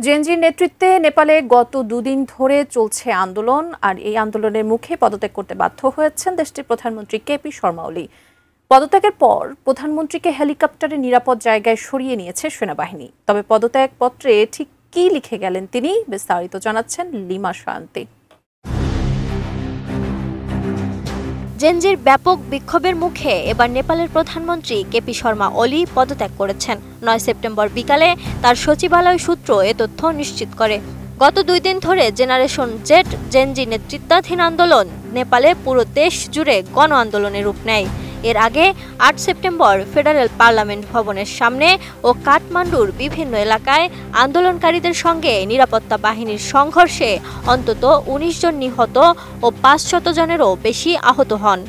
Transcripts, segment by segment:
জেনজির নেতৃত্বে নেপালে গত দুদিন ধরে চলছে আন্দোলন, আর এই আন্দোলনের মুখে পদত্যাগ করতে বাধ্য হয়েছেন দেশটির প্রধানমন্ত্রী কেপি শর্মা ওলি। পদত্যাগের পর প্রধানমন্ত্রীকে হেলিকপ্টারে নিরাপদ জায়গায় সরিয়ে নিয়েছে সেনাবাহিনী। তবে পদত্যাগ পত্রে ঠিক কী লিখে গেলেন তিনি, বিস্তারিত জানাচ্ছেন লিমা শায়ন্তী। জেনজির ব্যাপক বিক্ষোভের মুখে এবার নেপালের প্রধানমন্ত্রী কেপি শর্মা ওলি পদত্যাগ করেছেন। 9 সেপ্টেম্বর বিকালে তার সচিবালয় সূত্র এ তথ্য নিশ্চিত করে। গত 2 দিন ধরে জেনারেশন জেড জেনজি নেতৃত্বাধীন আন্দোলন নেপালে পুরো দেশ জুড়ে গণ আন্দোলনের রূপ নেয়। এর আগে 8 সেপ্টেম্বর ফেডারেল পার্লামেন্ট ভবনের সামনে ও কাঠমান্ডুর বিভিন্ন এলাকায় আন্দোলনকারীদের সঙ্গে নিরাপত্তা বাহিনীর সংঘর্ষে অন্তত 19 জন নিহত ও 500 জনেরও বেশি আহত হন।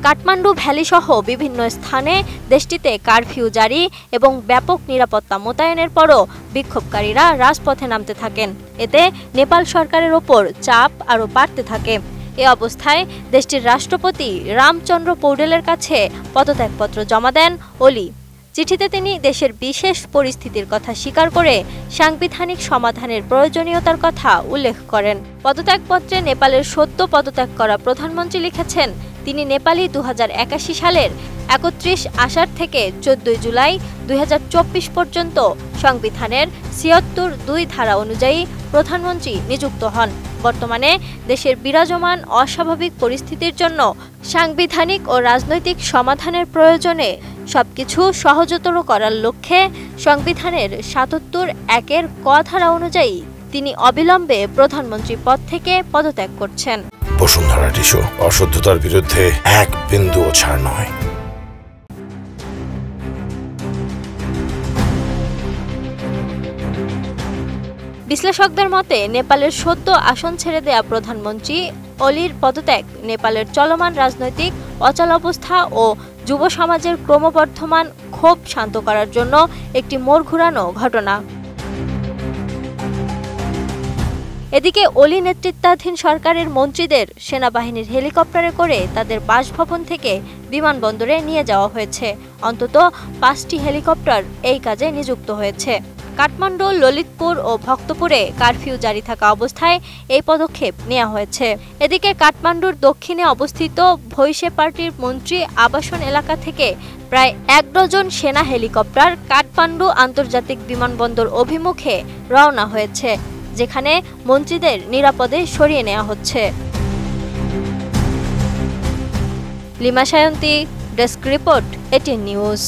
কাঠমান্ডু ভ্যালিসহ বিভিন্ন স্থানে দেশটিতে কারফিউ জারি এবং ব্যাপক নিরাপত্তা মোতায়েনের পরও বিক্ষোভকারীরা রাজপথে নামতে থাকেন। এতে নেপাল সরকারের ওপর চাপ আরও বাড়তে থাকে। এ অবস্থায় দেশটির রাষ্ট্রপতি রামচন্দ্র পৌডেলের কাছে পদত্যাগপত্র জমা দেন ওলি। চিঠিতে তিনি দেশের বিশেষ পরিস্থিতির কথা স্বীকার করে সাংবিধানিক সমাধানের প্রয়োজনীয়তার কথা উল্লেখ করেন। পদত্যাগপত্রে নেপালের সদ্য পদত্যাগ করা প্রধানমন্ত্রী লিখেছেন, তিনি নেপালি 2081 সালের 31 আষাঢ় থেকে 14 জুলাই 2024 পর্যন্ত সংবিধানের 76(2) ধারা অনুযায়ী প্রধানমন্ত্রী নিযুক্ত হন। বর্তমানে দেশের বিরাজমান অস্বাভাবিক পরিস্থিতির জন্য সাংবিধানিক ও রাজনৈতিক সমাধানের প্রয়োজনে সবকিছু সহজতর করার লক্ষ্যে সংবিধানের 77(1) ক ধারা অনুযায়ী তিনি অবিলম্বে প্রধানমন্ত্রী পদ থেকে পদত্যাগ করছেন। বসুন্ধরা টিস্যু, অশুদ্ধতার বিরুদ্ধে এক বিন্দুও ছাড় নয়। বিশ্লেষকদের মতে নেপালের সদ্য আসন ছেড়ে দেয়া প্রধানমন্ত্রী ওলির পদত্যাগ নেপালের চলমান রাজনৈতিক অচলাবস্থা ও যুব সমাজের ক্রমবর্ধমান ক্ষোভ শান্ত করার জন্য একটি মোড় ঘুরানো ঘটনা। এদিকে ওলি নেতৃত্বাধীন সরকারের মন্ত্রীদের সেনাবাহিনীর হেলিকপ্টারে করে তাদের বাসভবন থেকে বিমানবন্দরে নিয়ে যাওয়া হয়েছে। অন্তত 5টি হেলিকপ্টার এই কাজে নিযুক্ত হয়েছে। কাঠমান্ডু, ললিতপুর ও ভক্তপুরে কারফিউ জারি থাকা অবস্থায় এই পদক্ষেপ নেওয়া হয়েছে। এদিকে কাঠমান্ডুর দক্ষিণে অবস্থিত ভৈসে পার্টির মন্ত্রী আবাসন এলাকা থেকে প্রায় 1 ডজন সেনা হেলিকপ্টার কাঠমান্ডু আন্তর্জাতিক বিমানবন্দর অভিমুখে রওনা হয়েছে, যেখানে মন্ত্রীদের নিরাপদে সরিয়ে নেওয়া হচ্ছে। Lima Shayanti, desk report, 18 news.